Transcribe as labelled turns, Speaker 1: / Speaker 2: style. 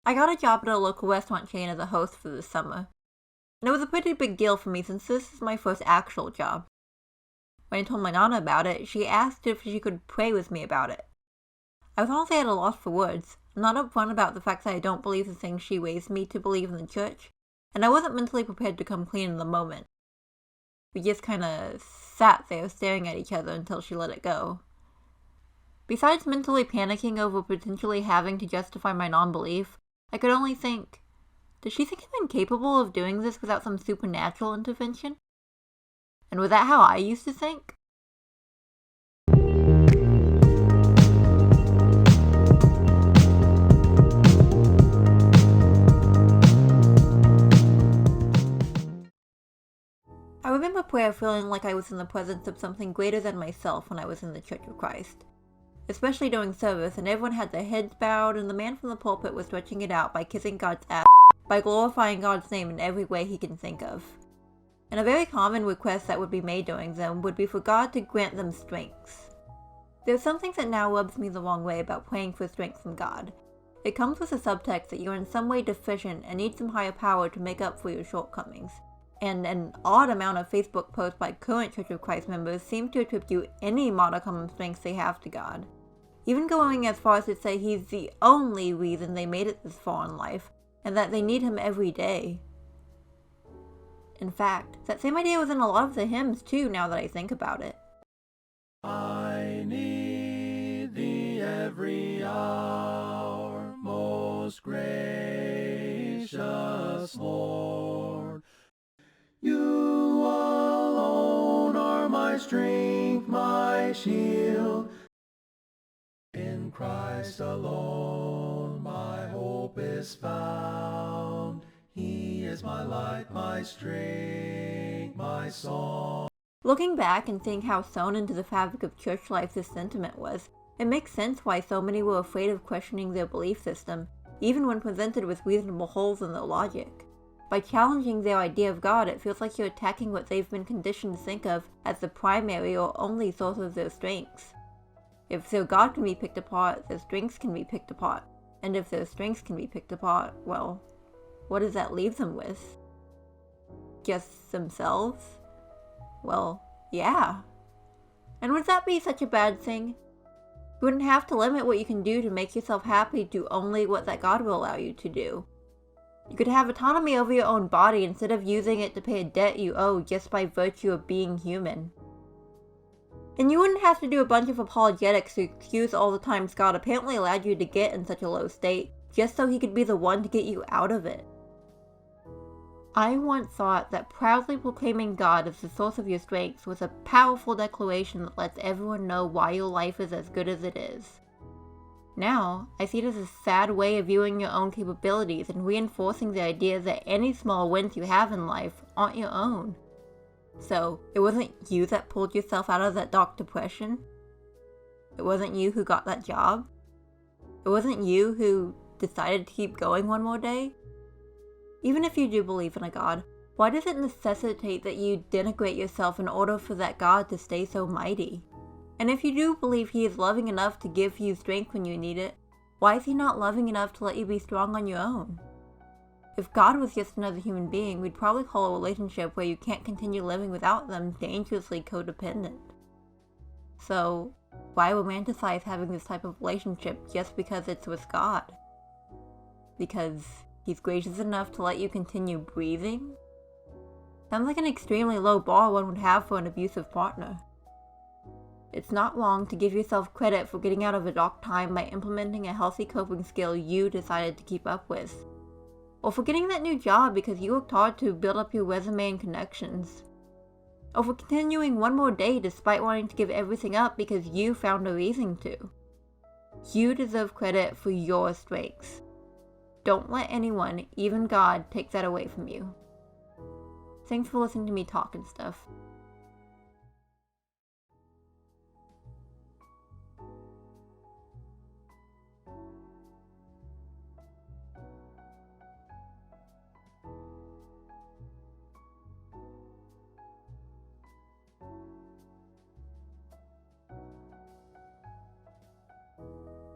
Speaker 1: I got a job at a local restaurant chain as a host for the summer, and it was a pretty big deal for me since this is my first actual job. When I told my nana about it, she asked if she could pray with me about it. I was honestly at a loss for words. I'm not upfront about the fact that I don't believe the things she raised me to believe in the church, and I wasn't mentally prepared to come clean in the moment. We just kinda sat there staring at each other until she let it go. Besides mentally panicking over potentially having to justify my non-belief, I could only think, does she think I'm incapable of doing this without some supernatural intervention? And was that how I used to think? I remember prayer feeling like I was in the presence of something greater than myself when I was in the Church of Christ. Especially during service, and everyone had their heads bowed, and the man from the pulpit was stretching it out by kissing God's ass, by glorifying God's name in every way he can think of. And a very common request that would be made during them would be for God to grant them strength. There's something that now rubs me the wrong way about praying for strength from God. It comes with a subtext that you're in some way deficient and need some higher power to make up for your shortcomings. And an odd amount of Facebook posts by current Church of Christ members seem to attribute any modicum of strength they have to God, even going as far as to say he's the only reason they made it this far in life, and that they need him every day. In fact, that same idea was in a lot of the hymns too, now that I think about it.
Speaker 2: I need thee every hour, most gracious Lord. You alone are my strength, my shield. In Christ alone my hope is found. He is my light, my strength, my song.
Speaker 1: Looking back and seeing how sewn into the fabric of church life this sentiment was, it makes sense why so many were afraid of questioning their belief system, even when presented with reasonable holes in their logic. By challenging their idea of God, it feels like you're attacking what they've been conditioned to think of as the primary or only source of their strengths. If their God can be picked apart, their strengths can be picked apart. And if their strengths can be picked apart, well, what does that leave them with? Just themselves? Well, yeah. And would that be such a bad thing? You wouldn't have to limit what you can do to make yourself happy to only what that God will allow you to do. You could have autonomy over your own body instead of using it to pay a debt you owe just by virtue of being human. And you wouldn't have to do a bunch of apologetics to excuse all the times God apparently allowed you to get in such a low state, just so he could be the one to get you out of it. I once thought that proudly proclaiming God as the source of your strengths was a powerful declaration that lets everyone know why your life is as good as it is. Now, I see it as a sad way of viewing your own capabilities and reinforcing the idea that any small wins you have in life aren't your own. So, it wasn't you that pulled yourself out of that dark depression? It wasn't you who got that job? It wasn't you who decided to keep going one more day? Even if you do believe in a God, why does it necessitate that you denigrate yourself in order for that God to stay so mighty? And if you do believe he is loving enough to give you strength when you need it, why is he not loving enough to let you be strong on your own? If God was just another human being, we'd probably call a relationship where you can't continue living without them dangerously codependent. So, why romanticize having this type of relationship just because it's with God? Because he's gracious enough to let you continue breathing? Sounds like an extremely low bar one would have for an abusive partner. It's not wrong to give yourself credit for getting out of a dark time by implementing a healthy coping skill you decided to keep up with. Or for getting that new job because you worked hard to build up your resume and connections. Or for continuing one more day despite wanting to give everything up because you found a reason to. You deserve credit for your strengths. Don't let anyone, even God, take that away from you. Thanks for listening to me talk and stuff.